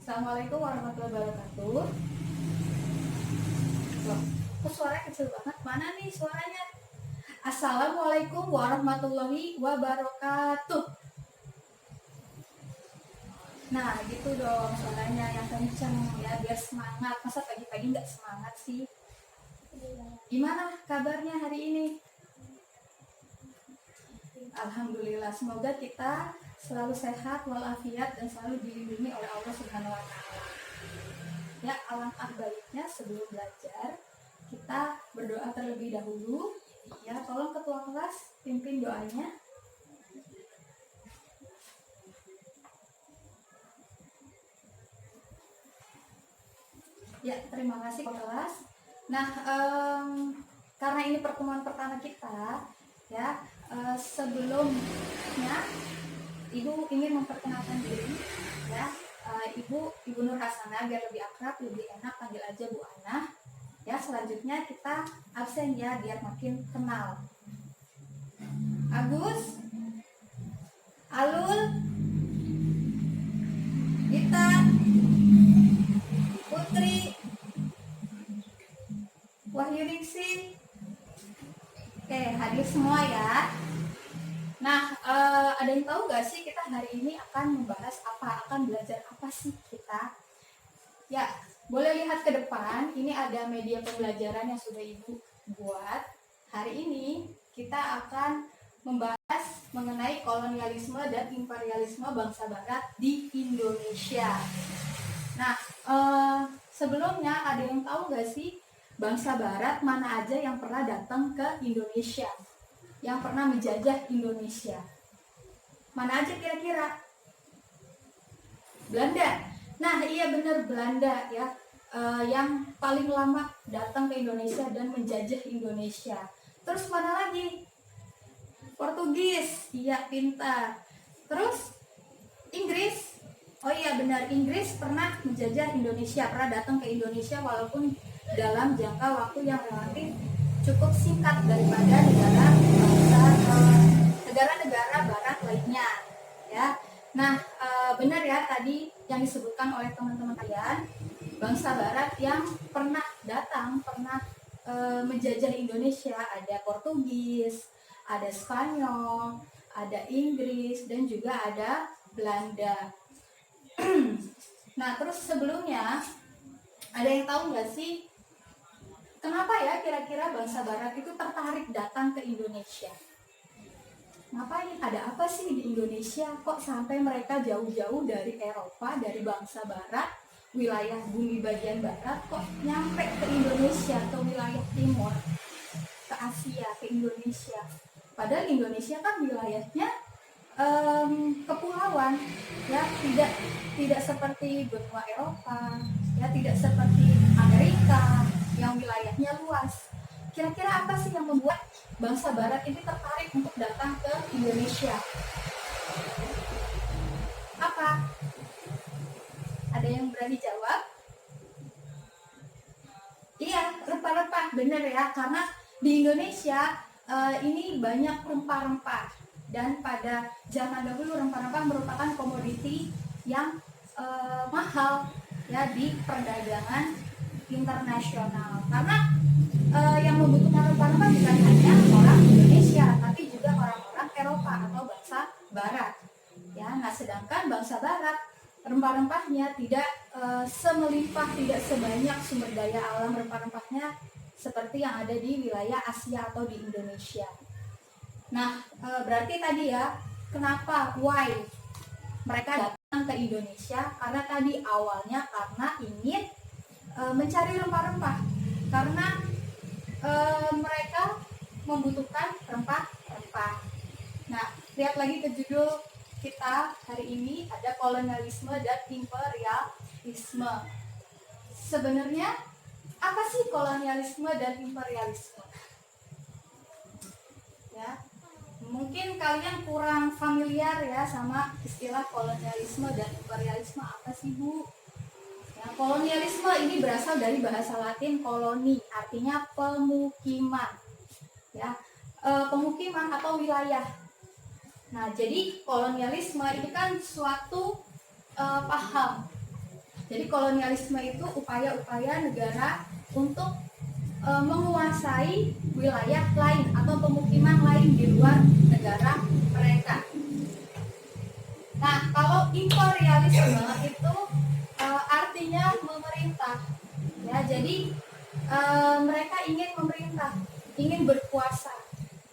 Assalamualaikum warahmatullahi wabarakatuh. Loh, kok suaranya kecil banget? Mana nih suaranya? Assalamualaikum warahmatullahi wabarakatuh. Nah, gitu dong suaranya yang kenceng ya, biar semangat. Masa pagi-pagi nggak semangat sih? Gimana kabarnya hari ini? Alhamdulillah, semoga kita selalu sehat walafiat dan selalu dilindungi oleh Allah Subhanahu wa taala. Ya, alangkah baiknya sebelum belajar kita berdoa terlebih dahulu. Ya, tolong ketua kelas pimpin doanya. Ya, terima kasih ketua kelas. Nah, karena ini pertemuan pertama kita, ya, sebelumnya Ibu ingin memperkenalkan diri, ya. Ibu Nur Hasanah, biar lebih akrab, lebih enak panggil aja Bu Ana. Ya, selanjutnya kita absen ya, biar makin kenal. Agus, Alul, Dita, Putri, Wahyu Ningsih. Oke, hadir semua ya. Nah, ada yang tahu gak sih kita hari ini akan membahas apa? Akan belajar apa sih kita? Ya, boleh lihat ke depan. Ini ada media pembelajaran yang sudah Ibu buat. Hari ini kita akan membahas mengenai kolonialisme dan imperialisme bangsa Barat di Indonesia. Nah, sebelumnya ada yang tahu gak sih bangsa Barat mana aja yang pernah datang ke Indonesia? Yang pernah menjajah Indonesia? Mana aja kira-kira? Belanda. Nah, iya benar, Belanda ya. Yang paling lama datang ke Indonesia dan menjajah Indonesia. Terus mana lagi? Portugis. Iya, pintar. Terus Inggris. Oh iya benar, Inggris pernah menjajah Indonesia, pernah datang ke Indonesia walaupun dalam jangka waktu yang relatif cukup singkat daripada negara-negara barat lainnya, ya. Nah, benar ya tadi yang disebutkan oleh teman-teman kalian, bangsa barat yang pernah datang, pernah menjajah Indonesia, ada Portugis, ada Spanyol, ada Inggris, dan juga ada Belanda. Nah, terus sebelumnya ada yang tahu nggak sih kenapa ya kira-kira bangsa Barat itu tertarik datang ke Indonesia? Ngapain? Ada apa sih di Indonesia? Kok sampai mereka jauh-jauh dari Eropa, dari bangsa Barat, wilayah bumi bagian Barat, kok nyampe ke Indonesia, ke wilayah timur, ke Asia, ke Indonesia? Padahal Indonesia kan wilayahnya kepulauan, ya, tidak seperti benua Eropa, ya, tidak seperti Amerika yang wilayahnya luas. Kira-kira apa sih yang membuat bangsa Barat ini tertarik untuk datang ke Indonesia? Apa? Ada yang berani jawab? Iya, rempah-rempah, bener ya, karena di Indonesia ini banyak rempah-rempah. Dan pada zaman dahulu rempah-rempah merupakan komoditi yang mahal ya di perdagangan internasional. Karena yang membutuhkan rempah-rempah bukan hanya orang Indonesia, tapi juga orang-orang Eropa atau bangsa Barat. Ya, nah sedangkan bangsa Barat rempah-rempahnya tidak semelimpah, tidak sebanyak sumber daya alam rempah-rempahnya seperti yang ada di wilayah Asia atau di Indonesia. Nah, berarti tadi ya, kenapa, why mereka datang ke Indonesia? Karena tadi awalnya karena ingin mencari rempah-rempah, karena mereka membutuhkan rempah-rempah. Nah, lihat lagi ke judul kita hari ini, ada kolonialisme dan imperialisme. Sebenarnya apa sih kolonialisme dan imperialisme? Ya, mungkin kalian kurang familiar ya sama istilah kolonialisme dan imperialisme. Apa sih, Bu? Ya, kolonialisme ini berasal dari bahasa Latin koloni, artinya pemukiman. Ya, pemukiman atau wilayah. Nah, jadi kolonialisme ini kan suatu paham Jadi kolonialisme itu upaya-upaya negara untuk menguasai wilayah lain atau pemukiman lain di luar negara mereka. Nah, kalau imperialisme itu artinya memerintah, ya. Jadi mereka ingin memerintah, ingin berkuasa,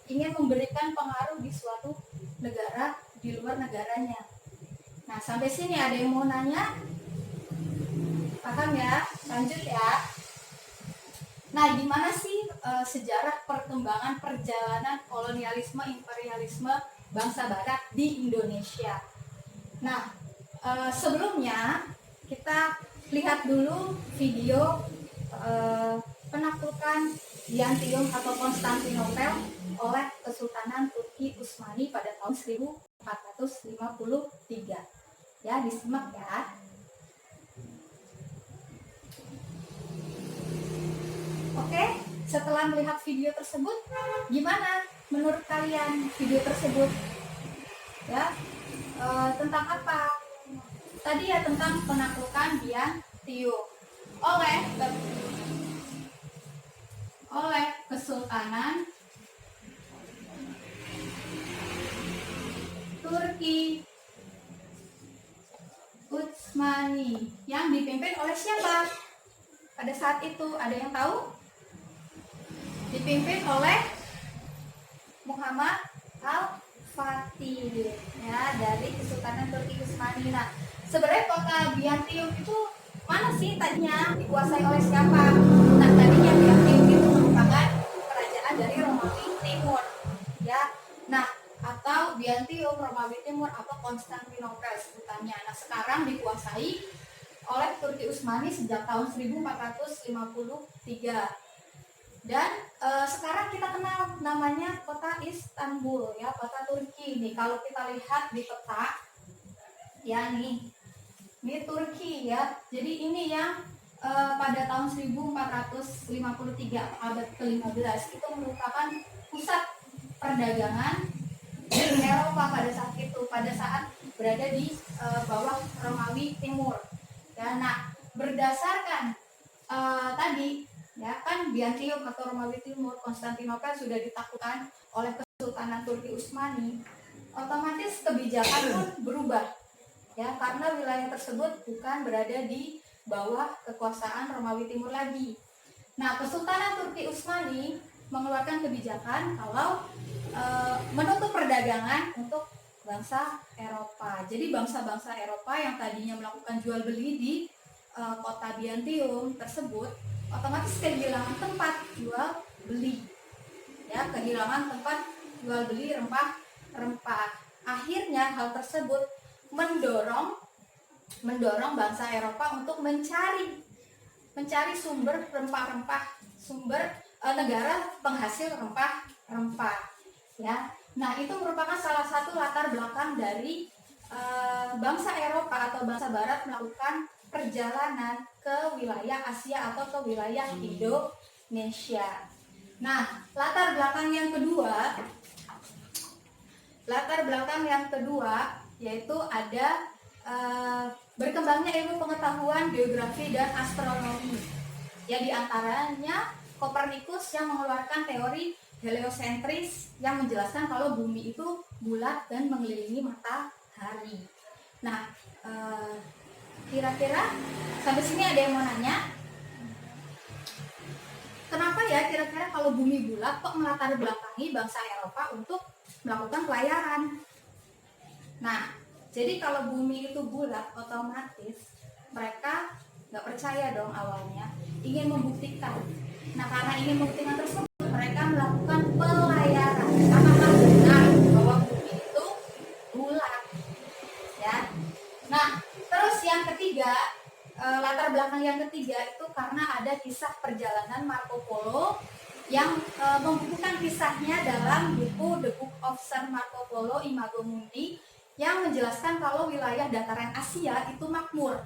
ingin memberikan pengaruh di suatu negara di luar negaranya. Nah, sampai sini ada yang mau nanya? Paham ya? Lanjut ya. Nah, gimana sih sejarah perkembangan perjalanan kolonialisme, imperialisme bangsa Barat di Indonesia? Nah, sebelumnya kita lihat dulu video penaklukan Byzantium atau Konstantinopel oleh Kesultanan Turki Utsmani pada tahun 1453. Ya, disimak ya. Oke, setelah melihat video tersebut, gimana menurut kalian video tersebut? Ya, tentang apa? Tadi ya tentang penaklukan Byzantium oleh Kesultanan Turki Utsmani yang dipimpin oleh siapa? Pada saat itu ada yang tahu? Dipimpin oleh Muhammad Al-Fatih, ya, dari Kesultanan Turki Utsmani. Nah, sebenarnya kota Byzantium itu mana sih tadinya dikuasai oleh siapa? Nah, tadinya Byzantium itu merupakan kerajaan dari Romawi Timur, ya. Nah, atau Byzantium, Romawi Timur atau Konstantinopel sebutannya. Nah, sekarang dikuasai oleh Turki Utsmani sejak tahun 1453. Dan sekarang kita kenal namanya kota Istanbul, ya, kota Turki. Nih kalau kita lihat di peta, ya nih, ini Turki ya. Jadi ini yang pada tahun 1453 abad ke-15 itu merupakan pusat perdagangan di Eropa pada saat itu, pada saat berada di bawah Romawi Timur. Ya, nah berdasarkan tadi, ya kan, Byzantium atau Romawi Timur, Konstantinopel sudah ditaklukkan oleh Kesultanan Turki Utsmani, otomatis kebijakan pun berubah, ya, karena wilayah tersebut bukan berada di bawah kekuasaan Romawi Timur lagi. Nah, Kesultanan Turki Utsmani mengeluarkan kebijakan kalau menutup perdagangan untuk bangsa Eropa. Jadi bangsa-bangsa Eropa yang tadinya melakukan jual beli di kota Byzantium tersebut otomatis kehilangan tempat jual beli, ya, kehilangan tempat jual beli rempah-rempah. Akhirnya hal tersebut mendorong bangsa Eropa untuk mencari sumber rempah-rempah, sumber negara penghasil rempah-rempah, ya. Nah, itu merupakan salah satu latar belakang dari bangsa Eropa atau bangsa Barat melakukan perjalanan ke wilayah Asia atau ke wilayah Indonesia. Nah, latar belakang yang kedua yaitu ada berkembangnya ilmu pengetahuan geografi dan astronomi. Ya, diantaranya Kopernikus yang mengeluarkan teori heliosentris yang menjelaskan kalau bumi itu bulat dan mengelilingi matahari. Nah, kira-kira sampai sini ada yang mau nanya? Kenapa ya kira-kira kalau bumi bulat kok melatar belakangi bangsa Eropa untuk melakukan pelayaran? Nah, jadi kalau bumi itu bulat, otomatis mereka nggak percaya dong awalnya, ingin membuktikan. Nah, karena ingin membuktikan tersebut, mereka melakukan pelayaran. Apakah benar bahwa bumi itu bulat? Ya. Nah, terus yang ketiga, latar belakang yang ketiga itu karena ada kisah perjalanan Marco Polo yang membukukan kisahnya dalam buku The Book of Sir Marco Polo Imago Mundi yang menjelaskan kalau wilayah dataran Asia itu makmur.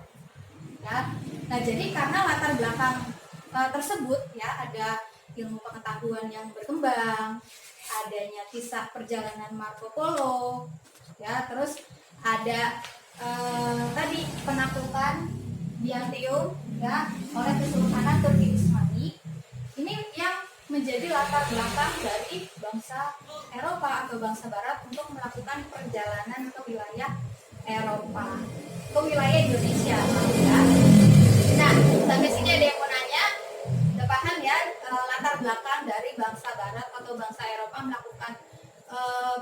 Ya. Nah, jadi karena latar belakang tersebut, ya, ada ilmu pengetahuan yang berkembang, adanya kisah perjalanan Marco Polo, ya, terus ada tadi penaklukan Byzantium ya oleh Kesultanan Turki Utsmani. Ini yang menjadi latar belakang dari bangsa Eropa atau bangsa Barat untuk melakukan perjalanan ke wilayah Eropa, ke wilayah Indonesia ya. Nah, sampai sini ada yang mau nanya? Udah paham ya latar belakang dari bangsa Barat atau bangsa Eropa melakukan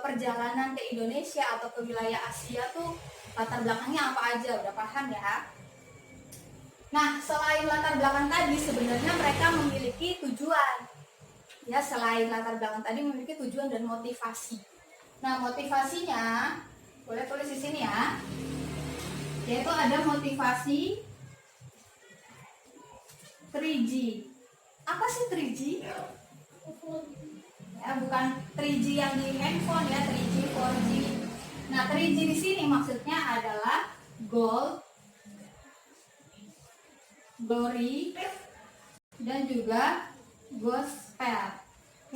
perjalanan ke Indonesia atau ke wilayah Asia tuh latar belakangnya apa aja? Udah paham ya? Nah, selain latar belakang tadi sebenarnya mereka memiliki tujuan. Ya, selain latar belakang tadi memiliki tujuan dan motivasi. Nah, motivasinya boleh tulis di sini ya. Yaitu ada motivasi 3G. Apa sih 3G? Ya, bukan 3G yang di handphone ya, 3G, 4G. Nah, 3G di sini maksudnya adalah gold, glory, dan juga gospel.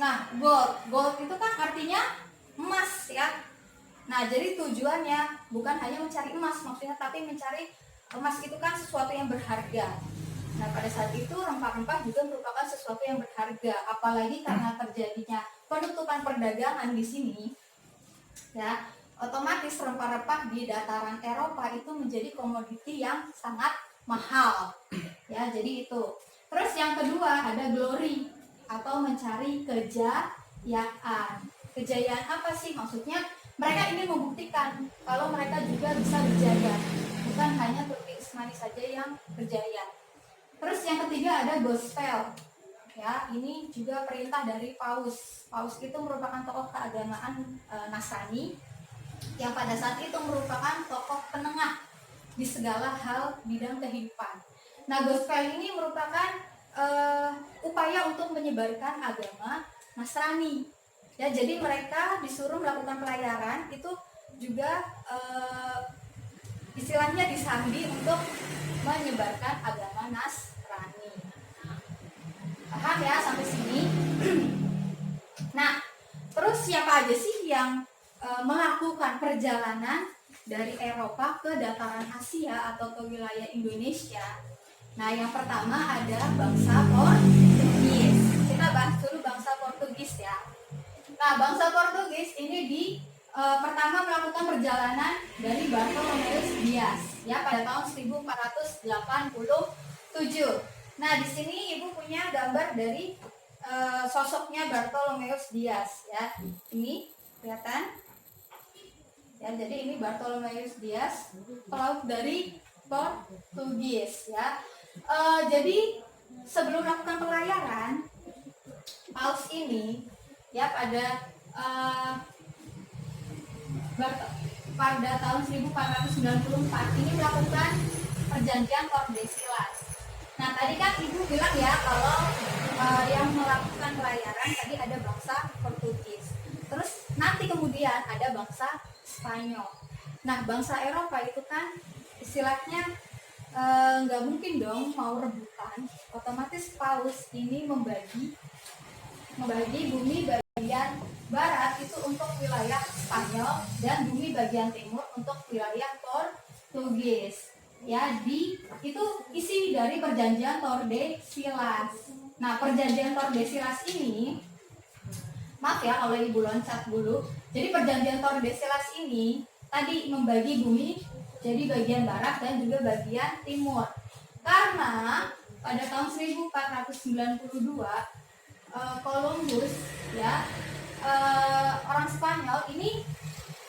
Nah, gold itu kan artinya emas ya. Nah, jadi tujuannya bukan hanya mencari emas maksudnya, tapi mencari emas itu kan sesuatu yang berharga. Nah, pada saat itu rempah-rempah juga merupakan sesuatu yang berharga, apalagi karena terjadinya penutupan perdagangan di sini. Ya, otomatis rempah-rempah di dataran Eropa itu menjadi komoditi yang sangat mahal. Ya, jadi itu. Terus yang kedua ada glory atau mencari kejayaan. Kejayaan apa sih? Maksudnya mereka ingin membuktikan kalau mereka juga bisa berjaya. Bukan hanya Turki Utsmani saja yang berjaya. Terus yang ketiga ada gospel. Ya, ini juga perintah dari Paus. Paus itu merupakan tokoh keagamaan Nasrani yang pada saat itu merupakan tokoh penengah di segala hal bidang kehidupan. Nah, gospel ini merupakan upaya untuk menyebarkan agama Nasrani. Ya, jadi mereka disuruh melakukan pelayaran itu juga istilahnya disambi untuk menyebarkan agama Nasrani. Paham ya sampai sini? Nah, terus siapa aja sih yang melakukan perjalanan dari Eropa ke dataran Asia atau ke wilayah Indonesia? Nah, yang pertama ada bangsa Portugis. Kita bahas dulu bangsa Portugis ya. Nah, bangsa Portugis ini pertama melakukan perjalanan dari Bartolomeus Dias ya pada tahun 1487. Nah, di sini Ibu punya gambar dari sosoknya Bartolomeus Dias ya. Ini kelihatan? Ya, jadi ini Bartolomeus Dias, pelaut dari Portugis ya. Jadi sebelum melakukan pelayaran, Paus ini ya pada tahun 1494 ini melakukan perjanjian Tordesillas. Nah, tadi kan Ibu bilang ya kalau yang melakukan pelayaran tadi ada bangsa Portugis. Terus nanti kemudian ada bangsa Spanyol. Nah, bangsa Eropa itu kan istilahnya nggak mungkin dong mau rebutan. Otomatis Paus ini membagi bumi bagian barat itu untuk wilayah Spanyol dan bumi bagian timur untuk wilayah Portugis. Ya, itu isi dari perjanjian Tordesillas. Nah, perjanjian Tordesillas ini, maaf ya kalau Ibu loncat dulu. Jadi perjanjian Tordesillas ini tadi membagi bumi jadi bagian barat dan juga bagian timur. Karena pada tahun 1492 Columbus ya orang Spanyol ini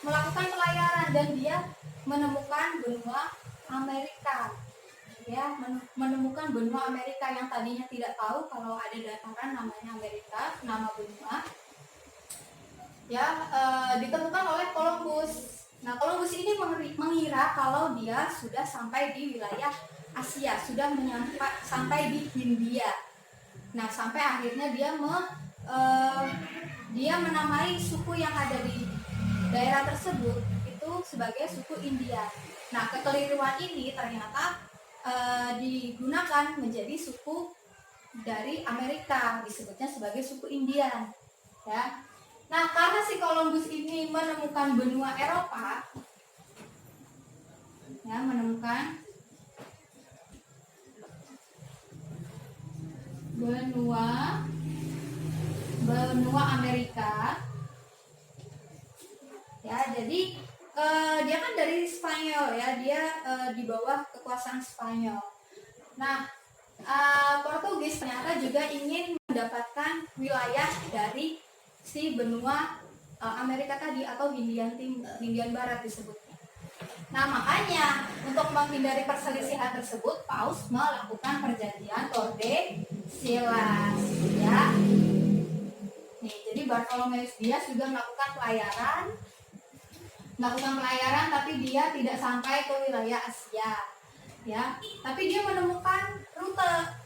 melakukan pelayaran dan dia menemukan benua Amerika. Ya, menemukan benua Amerika yang tadinya tidak tahu kalau ada dataran namanya Amerika, nama benua. Ya, ditemukan oleh Columbus. Nah, Columbus ini mengira kalau dia sudah sampai di wilayah Asia, sudah sampai di Hindia. Nah, sampai akhirnya dia menamai suku yang ada di daerah tersebut itu sebagai suku India. Nah, kekeliruan ini ternyata digunakan menjadi suku dari Amerika, disebutnya sebagai suku Indian. Ya. Nah, karena si Columbus ini menemukan benua Eropa, ya, menemukan benua Amerika. Ya, jadi dia kan dari Spanyol ya, dia di bawah kekuasaan Spanyol. Nah, Portugis ternyata juga ingin mendapatkan wilayah dari si benua Amerika tadi, atau Hindian Barat disebutnya. Nah, makanya untuk menghindari perselisihan tersebut, Paus melakukan perjanjian Tordesillas ya. Nih, jadi Bartholomeus Dias juga melakukan pelayaran, tapi dia tidak sampai ke wilayah Asia ya, tapi dia menemukan rute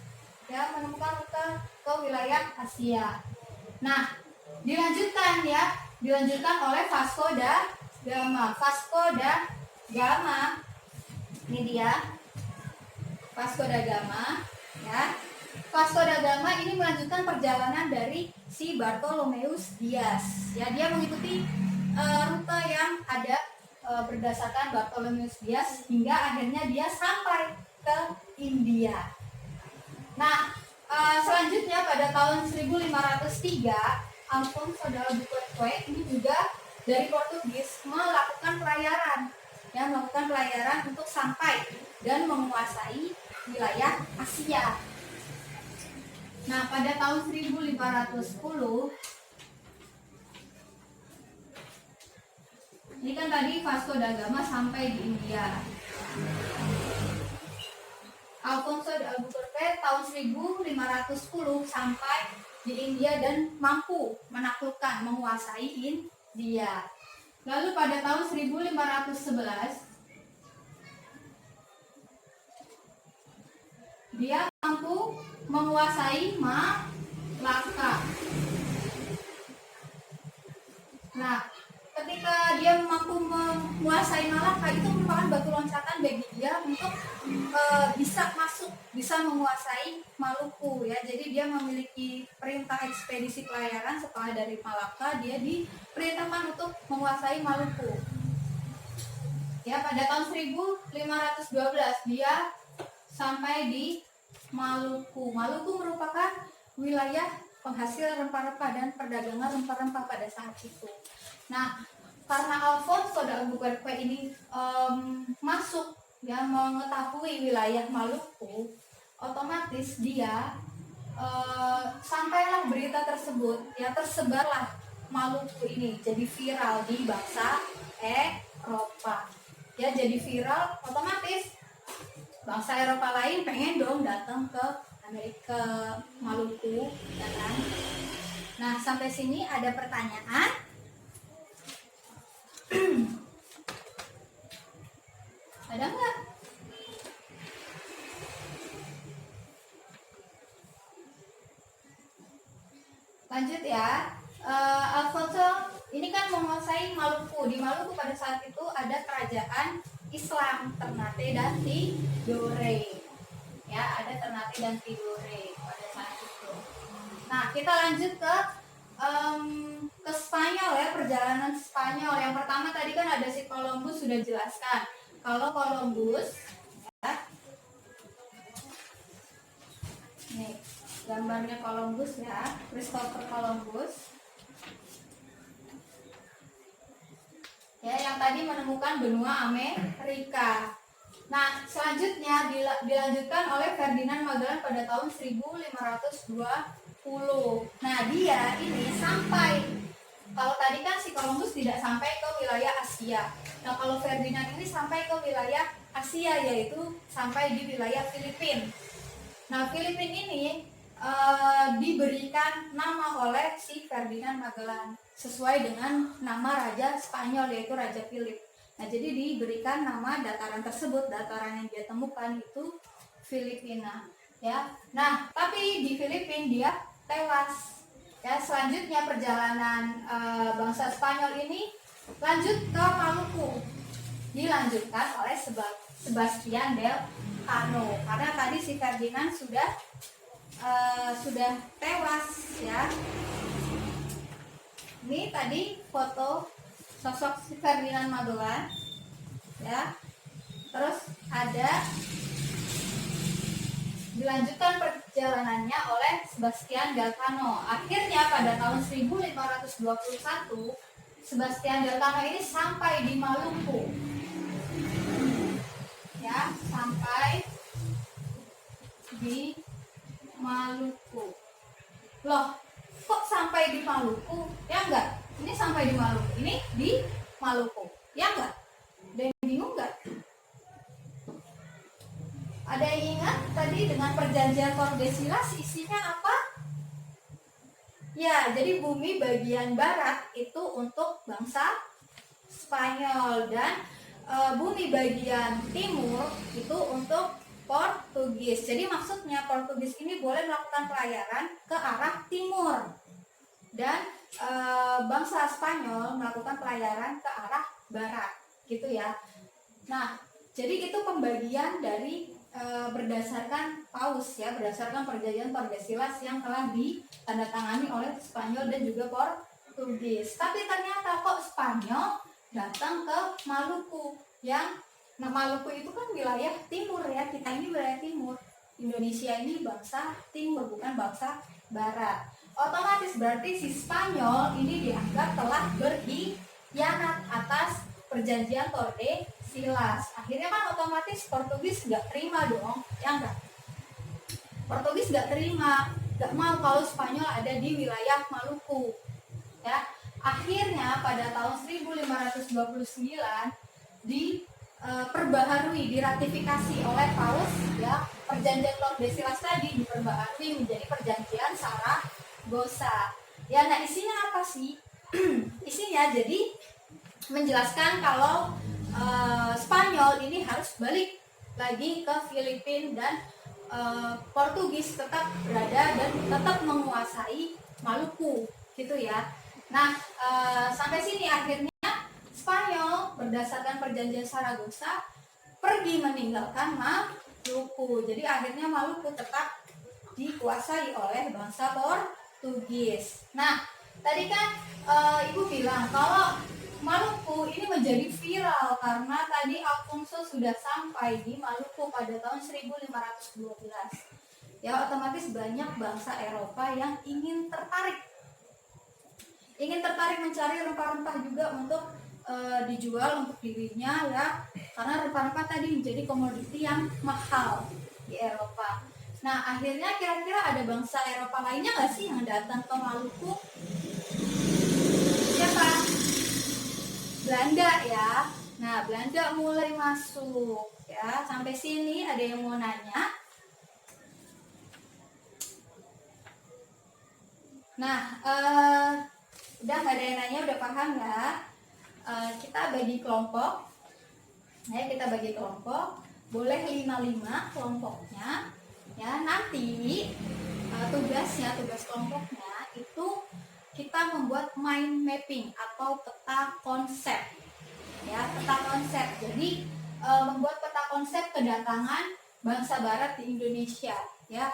ke wilayah Asia. Nah, dilanjutkan oleh Vasco da Gama. Ini dia Vasco da Gama ya. Vasco da Gama ini melanjutkan perjalanan dari si Bartholomeus Dias ya. Dia mengikuti rute yang ada berdasarkan Bartholomeus Dias hingga akhirnya dia sampai ke India. Nah, selanjutnya pada tahun 1503 Alfonso de Albuquerque ini juga dari Portugis melakukan pelayaran untuk sampai dan menguasai wilayah Asia. Nah, pada tahun 1510 ini kan tadi Vasco da Gama sampai di India. Alfonso de Albuquerque tahun 1510 sampai di India dan mampu menaklukkan, menguasai India. Lalu pada tahun 1511 dia mampu menguasai Malaka. Nah, ketika dia mampu menguasai Malaka, itu merupakan batu loncatan bagi dia untuk bisa menguasai Maluku ya. Jadi dia memiliki perintah ekspedisi pelayaran. Setelah dari Malaka, dia diperintahkan untuk menguasai Maluku. Ya, pada tahun 1512 dia sampai di Maluku. Maluku merupakan wilayah penghasil rempah-rempah dan perdagangan rempah-rempah pada saat itu. Nah, karena Alfonso de Albuquerque ini masuk ya, mengetahui wilayah Maluku, otomatis dia sampailah berita tersebut ya, tersebarlah Maluku ini jadi viral di bangsa Eropa ya. Jadi viral, otomatis bangsa Eropa lain pengen dong datang ke Amerika, Maluku ya kan. Nah, sampai sini ada pertanyaan? Ada nggak? Lanjut ya. Alfonso ini kan menguasai Maluku. Di Maluku pada saat itu ada kerajaan Islam, Ternate dan Tidore. Ya, ada Ternate dan Tidore pada saat itu. Nah, kita lanjut ke Spanyol ya, perjalanan Spanyol. Yang pertama tadi kan ada si Columbus, sudah jelaskan. Kalau Columbus ya, nih gambarnya Columbus ya, Christopher Columbus ya, yang tadi menemukan benua Amerika. Nah, selanjutnya dilanjutkan oleh Ferdinand Magellan pada tahun 1520. Nah, dia ini sampai, kalau tadi kan si Columbus tidak sampai ke wilayah Asia. Nah, kalau Ferdinand ini sampai ke wilayah Asia, yaitu sampai di wilayah Filipina. Nah, Filipina ini diberikan nama oleh si Ferdinand Magellan sesuai dengan nama Raja Spanyol, yaitu Raja Philip. Nah, jadi diberikan nama dataran tersebut, dataran yang dia temukan itu Filipina ya. Nah, tapi di Filipina dia tewas ya. Selanjutnya perjalanan bangsa Spanyol ini lanjut ke Maluku, dilanjutkan oleh Sebastian del Cano, karena tadi si Ferdinand sudah tewas ya. Ini tadi foto sosok si Ferdinand Magellan ya. Terus ada dilanjutkan perjalanannya oleh Sebastian Elcano. Akhirnya pada tahun 1521 Sebastian Elcano ini sampai di Maluku. Ya, sampai di Maluku. Loh, kok sampai di Maluku? Ya enggak? Ini sampai di Maluku. Ini di Maluku. Ya enggak? Ada yang bingung enggak? Ada yang ingat tadi dengan perjanjian Tordesillas isinya apa? Ya, jadi bumi bagian barat itu untuk bangsa Spanyol dan bumi bagian timur itu untuk Portugis. Jadi maksudnya Portugis ini boleh melakukan pelayaran ke arah timur dan bangsa Spanyol melakukan pelayaran ke arah barat, gitu ya. Nah, jadi itu pembagian dari berdasarkan Paus ya, berdasarkan perjanjian Tordesillas yang telah ditandatangani oleh Spanyol dan juga Portugis. Tapi ternyata kok Spanyol datang ke Maluku yang Maluku itu kan wilayah timur ya, kita ini wilayah timur. Indonesia ini bangsa timur bukan bangsa barat. Otomatis berarti si Spanyol ini dianggap telah berkhianat atas perjanjian Tordesillas. Akhirnya kan otomatis Portugis nggak terima dong, ya enggak? Portugis nggak terima, nggak mau kalau Spanyol ada di wilayah Maluku. Ya, akhirnya pada tahun 1529 diperbaharui, diratifikasi oleh Paus ya, perjanjian Tordesillas tadi diperbaharui menjadi perjanjian Saragossa. Ya, nah isinya apa sih? Isinya jadi menjelaskan kalau Spanyol ini harus balik lagi ke Filipina dan Portugis tetap berada dan tetap menguasai Maluku, gitu ya. Nah, sampai sini akhirnya Spanyol berdasarkan perjanjian Saragossa pergi meninggalkan Maluku. Jadi akhirnya Maluku tetap dikuasai oleh bangsa Portugis. Nah, tadi kan Ibu bilang kalau Maluku ini menjadi viral karena tadi Alfonso sudah sampai di Maluku pada tahun 1512. Ya, otomatis banyak bangsa Eropa yang ingin tertarik mencari rempah-rempah juga untuk dijual untuk dirinya ya, karena rempah-rempah tadi menjadi komoditi yang mahal di Eropa. Nah, akhirnya kira-kira ada bangsa Eropa lainnya nggak sih yang datang ke Maluku? Siapa? Belanda ya. Nah, Belanda mulai masuk ya. Sampai sini ada yang mau nanya? Nah, udah nggak ada yang nanya, udah paham ya? Kita bagi kelompok. Nah, kita bagi kelompok. Boleh 5-5 kelompoknya. Ya, nanti tugas kelompoknya itu kita membuat mind mapping atau peta konsep. Ya, peta konsep. Jadi membuat peta konsep kedatangan bangsa barat di Indonesia. Ya,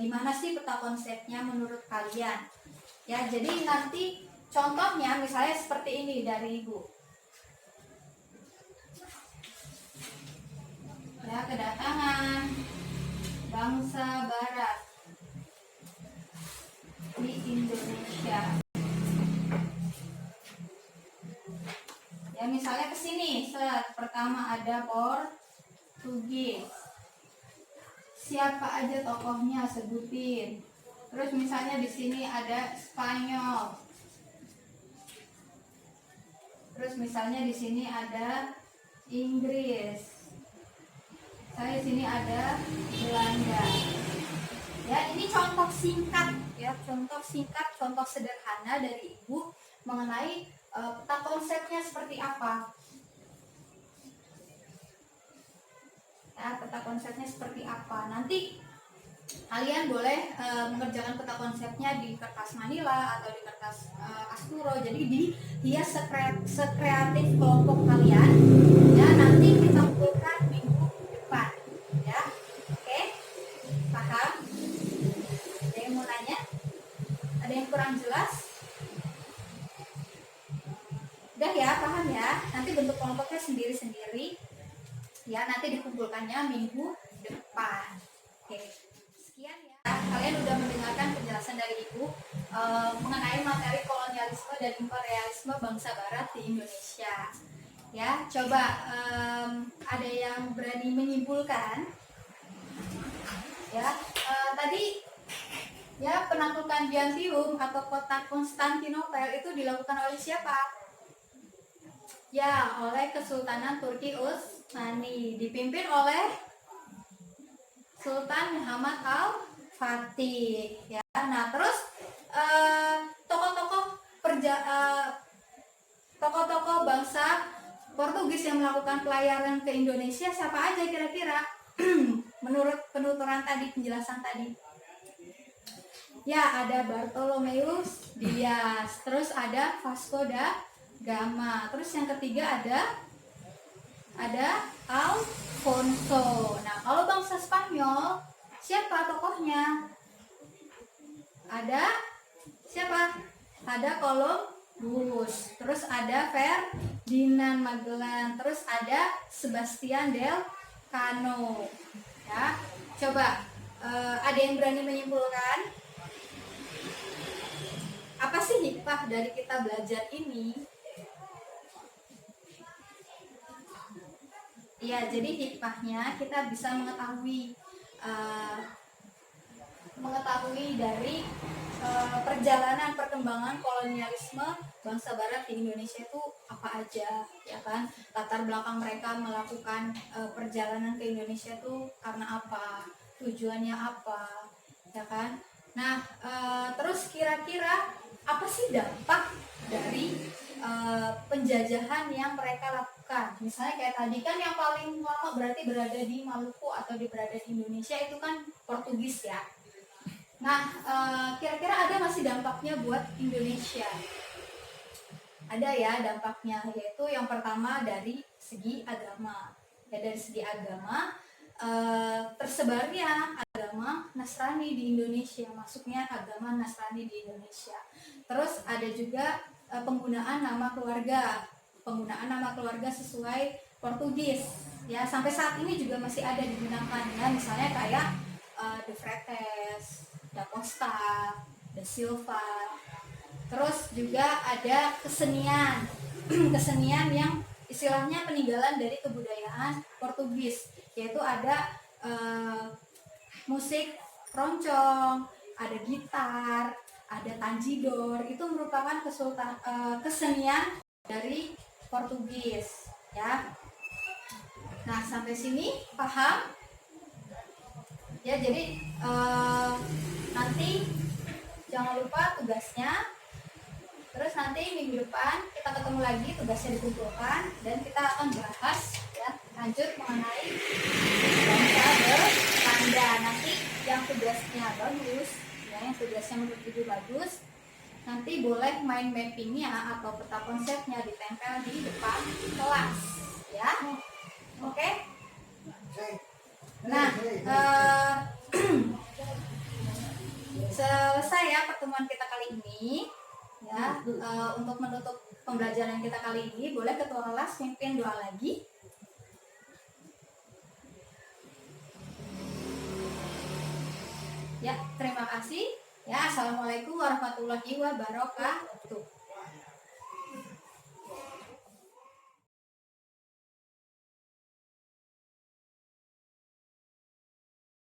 gimana sih peta konsepnya menurut kalian? Ya, jadi nanti contohnya misalnya seperti ini dari Ibu. Ya, kedatangan bangsa barat di Indonesia. Ya, misalnya ke sini, pertama ada Portugis. Siapa aja tokohnya sebutin. Terus misalnya di sini ada Spanyol. Terus misalnya di sini ada Inggris. Saya di sini ada Belanda. Ya, ini contoh singkat ya, contoh sederhana dari Ibu mengenai peta konsepnya seperti apa. Ya, peta konsepnya seperti apa. Nanti kalian boleh mengerjakan peta konsepnya di kertas manila atau di kertas asturo. Jadi dihias sekreatif kelompok kalian. Ya, nanti kita kumpulkan minggu depan. Ya, oke? Paham? Ada yang mau nanya? Ada yang kurang jelas? Udah ya, paham ya? Nanti bentuk kelompoknya sendiri-sendiri. Ya, nanti dikumpulkannya minggu depan. Oke, sekian. Kalian udah mendengarkan penjelasan dari Ibu mengenai materi kolonialisme dan imperialisme bangsa Barat di Indonesia. Ya, coba ada yang berani menyimpulkan? Ya, tadi ya penaklukan Byzantium atau kota Konstantinopel itu dilakukan oleh siapa? Ya, oleh Kesultanan Turki Utsmani, dipimpin oleh Sultan Muhammad Al-Fatih. Ya, nah terus tokoh-tokoh tokoh-tokoh bangsa Portugis yang melakukan pelayaran ke Indonesia siapa aja kira-kira? Menurut penuturan tadi, penjelasan tadi. Ya, ada Bartolomeus Dias, terus ada Vasco da Gama, terus yang ketiga ada Alfonso. Nah, kalau bangsa Spanyol siapa tokohnya? Ada siapa? Ada Columbus, terus ada Ferdinand Magellan, terus ada Sebastian del Cano. Ya, coba ada yang berani menyimpulkan? Apa sih hikmah dari kita belajar ini? Ya, jadi hikmahnya kita bisa mengetahui dari perjalanan perkembangan kolonialisme bangsa Barat di Indonesia itu apa aja, ya kan? Latar belakang mereka melakukan perjalanan ke Indonesia itu karena apa? Tujuannya apa, ya kan? Nah, terus kira-kira apa sih dampak dari penjajahan yang mereka lakukan? Misalnya kayak tadi kan yang paling lama berarti berada di Maluku atau berada di Indonesia itu kan Portugis ya. Nah, kira-kira ada masih dampaknya buat Indonesia? Ada ya dampaknya, yaitu yang pertama dari segi agama. Ya, dari segi agama tersebarnya agama Nasrani di Indonesia, masuknya agama Nasrani di Indonesia. Terus ada juga penggunaan nama keluarga sesuai Portugis. Ya, sampai saat ini juga masih ada digunakan ya, misalnya kayak De Freitas, Da Costa, Da Silva. Terus juga ada kesenian kesenian yang istilahnya peninggalan dari kebudayaan Portugis, yaitu ada musik roncong, ada gitar, ada tanjidor. Itu merupakan kesenian dari Portugis ya. Nah, sampai sini paham? Ya, jadi nanti jangan lupa tugasnya. Terus nanti minggu depan kita ketemu lagi, tugasnya dikumpulkan dan kita akan bahas ya lanjut mengenai bangsa Belanda. Nanti yang tugasnya bagus, ya yang tugasnya menurut Ibu bagus, nanti boleh main mappingnya atau peta konsepnya ditempel di depan kelas, ya. Oke? Nah, selesai ya pertemuan kita kali ini. Ya, untuk menutup pembelajaran kita kali ini, boleh ketua kelas pimpin doa lagi. Ya, terima kasih. Ya, assalamualaikum warahmatullahi wabarakatuh.